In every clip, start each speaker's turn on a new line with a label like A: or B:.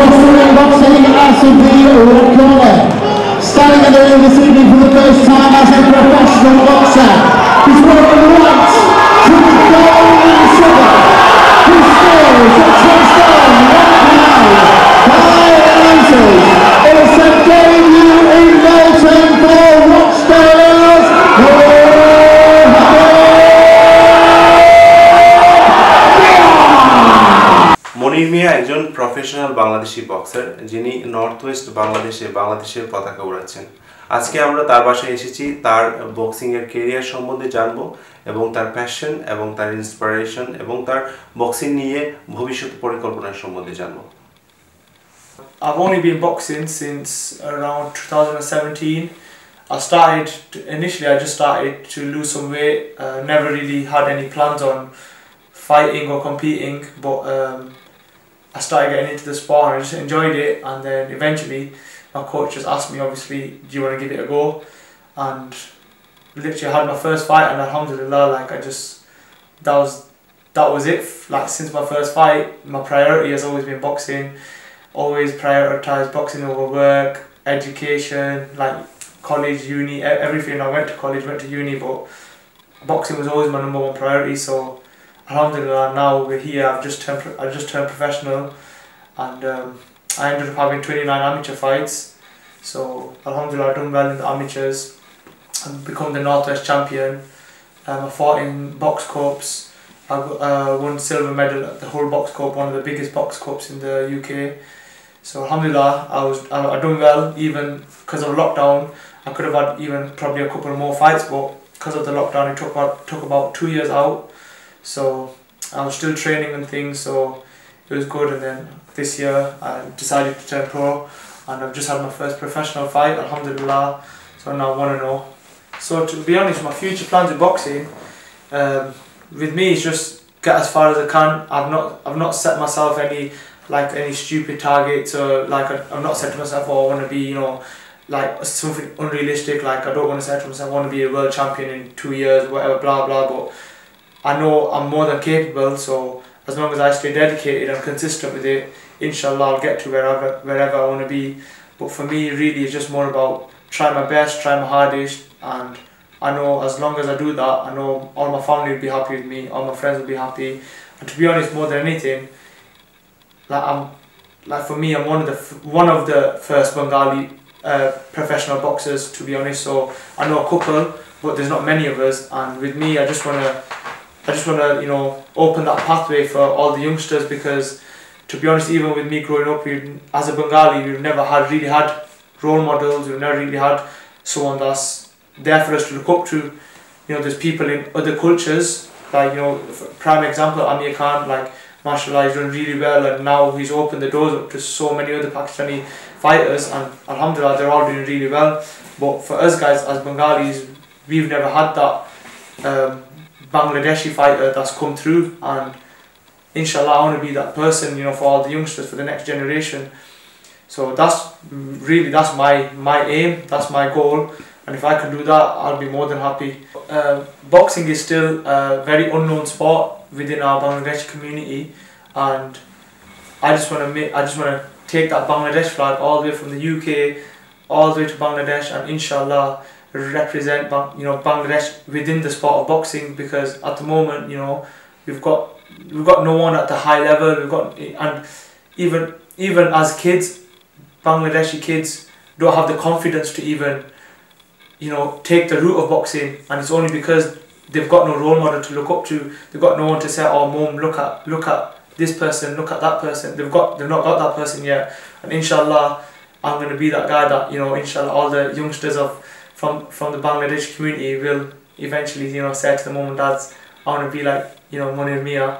A: across the ring, boxing out of the red corner. Standing in the ring this evening for the first time as a professional boxer. He's wearing white to the gold and silver. His skills are touchdown right now by Rangers. It is a debut in Bolton for Rochdale's
B: Moniah Miah একজন professional Bangladeshi boxer যিনি north West বাংলাদেশের পতাকা উড়াচ্ছেন। আজকে আমরা তার বাসায় এসেছি তার বক্সিং এর ক্যারিয়ার সম্বন্ধে জানবো এবং তার প্যাশন এবং তার ইন্সপিরেশন এবং তার বক্সিং নিয়ে ভবিষ্যৎ পরিকল্পনার সম্বন্ধে জানবো।
C: I've only been boxing since around 2017. Initially I just started to lose some weight, never really had any plans on fighting or competing, but I started getting into the sport and I just enjoyed it, and then eventually my coach just asked me, obviously, do you want to give it a go? And literally I had my first fight, and alhamdulillah, like that was it. Like since my first fight, my priority has always been boxing. Always prioritized boxing over work, education, like college, uni, everything. I went to college, went to uni, but boxing was always my #1 priority. So alhamdulillah, now we're here. I just turned professional, and I ended up having 29 amateur fights. So alhamdulillah, I've done well in the amateurs. I've become the Northwest champion. I fought in box cups. I won silver medal at the whole box cup, one of the biggest box cups in the UK. So alhamdulillah, I done well. Even because of lockdown, I could have had even probably a couple more fights, but because of the lockdown, it took about 2 years out. So I was still training and things, so it was good. And then this year I decided to turn pro, and I've just had my first professional fight, alhamdulillah. So now I 1-0. So to be honest, my future plans with boxing, with me, it's just get as far as I can. I've not set myself any stupid targets, or like I've not said to myself, oh, I want to be, you know, like something unrealistic. Like I don't want to say to myself, I want to be a world champion in 2 years, whatever, blah blah. But I know I'm more than capable. So as long as I stay dedicated and consistent with it, inshallah, I'll get to wherever I want to be. But for me, really, it's just more about trying my best, trying my hardest, and I know as long as I do that, I know all my family will be happy with me, all my friends will be happy. And to be honest, more than anything, for me, I'm one of the first Bengali professional boxers, to be honest. So I know a couple, but there's not many of us. And with me, I just wanna you know, open that pathway for all the youngsters, because to be honest, even with me growing up, as a Bengali, we've never really had role models. We've never really had someone that's there for us to look up to. You know, there's people in other cultures, like, you know, prime example, Amir Khan, like mashallah, he's done really well, and now he's opened the doors up to so many other Pakistani fighters, and alhamdulillah, they're all doing really well. But for us guys as Bengalis, we've never had that Bangladeshi fighter that's come through, and inshallah I want to be that person, you know, for all the youngsters, for the next generation. So that's my aim, that's my goal, and if I can do that, I'll be more than happy. Boxing is still a very unknown sport within our Bangladeshi community, and I just want to take that Bangladesh flag all the way from the UK all the way to Bangladesh, and inshallah represent, you know, Bangladesh within the sport of boxing, because at the moment, you know, we've got no one at the high level. And even as kids, Bangladeshi kids don't have the confidence to even, you know, take the route of boxing, and it's only because they've got no role model to look up to. They've got no one to say, oh mom, look at this person, look at that person. They've not got that person yet, and inshallah I'm going to be that guy that, you know, inshallah all the youngsters from the Bangladeshi community will eventually, you know, say to the mom and dads, I want to be like, you know, Moniah Miah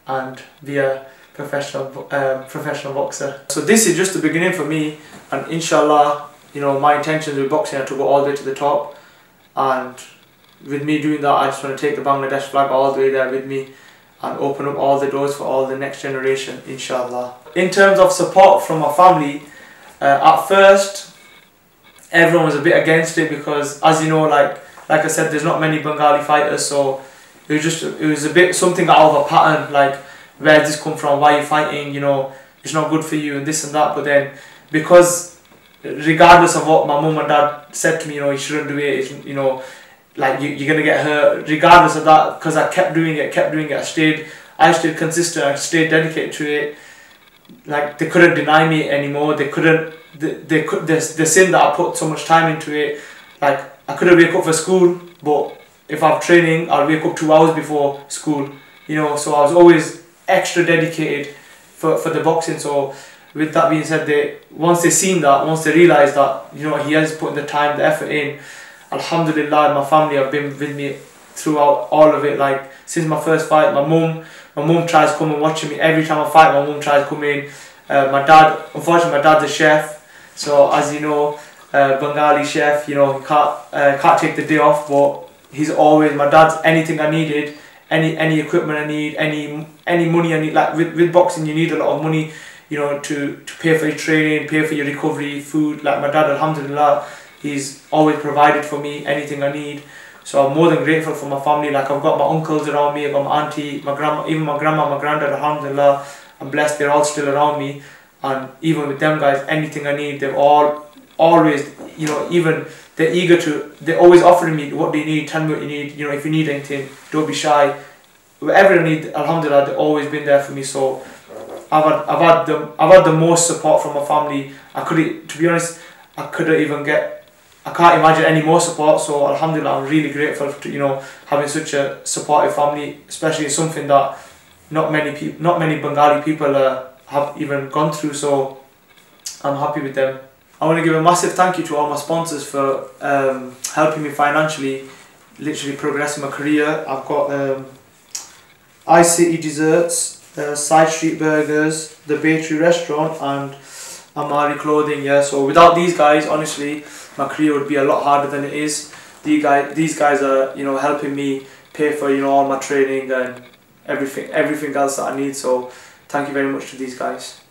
C: and be a professional boxer. So this is just the beginning for me, and inshallah, you know, my intentions with boxing are to go all the way to the top, and with me doing that, I just want to take the Bangladesh flag all the way there with me and open up all the doors for all the next generation, inshallah. In terms of support from my family, at first everyone was a bit against it, because as you know, like I said, there's not many Bengali fighters, so it was a bit something out of a pattern, like, where does this come from, why are you fighting, you know, it's not good for you and this and that. But then, because regardless of what my mum and dad said to me, you know, you shouldn't do it, you know, like you're gonna get hurt. Regardless of that, because I kept doing it, I stayed consistent, I stayed dedicated to it. Like, they couldn't deny me anymore. They couldn't. The sin that I put so much time into it. Like, I couldn't wake up for school, but if I'm training, I'll wake up 2 hours before school. You know, so I was always extra dedicated for the boxing. So with that being said, once they seen that, once they realised that, you know, he has put the time, the effort in, alhamdulillah, my family have been with me throughout all of it. Like, since my first fight, my mum tries to come and watch me every time I fight. My mum tries to come in. My dad, unfortunately, my dad's a chef, so as you know, Bengali chef, you know, he can't take the day off, but he's always, my dad's anything I needed, any equipment I need, any money I need. Like, with boxing, you need a lot of money, you know, to pay for your training, pay for your recovery, food. Like, my dad, alhamdulillah, he's always provided for me anything I need. So I'm more than grateful for my family. Like, I've got my uncles around me, I've got my auntie, my grandma, even my grandma, my granddad, alhamdulillah, I'm blessed, they're all still around me. And even with them guys, anything I need, they've all always, you know, even they're eager to, they're always offering me, what do you need, tell me what you need, you know, if you need anything, don't be shy. Whatever I need, alhamdulillah, they've always been there for me. So I've had the most support from my family. To be honest, I can't imagine any more support. So alhamdulillah, I'm really grateful to, you know, having such a supportive family, especially something that not many Bengali people have even gone through. So I'm happy with them. I want to give a massive thank you to all my sponsors for helping me financially, literally progressing my career. I've got iCity Desserts, Side Street Burgers, the Bakery Restaurant, and Amari Clothing. Yeah, so without these guys, honestly, my career would be a lot harder than it is. These guys are, you know, helping me pay for, you know, all my training and everything else that I need. So thank you very much to these guys.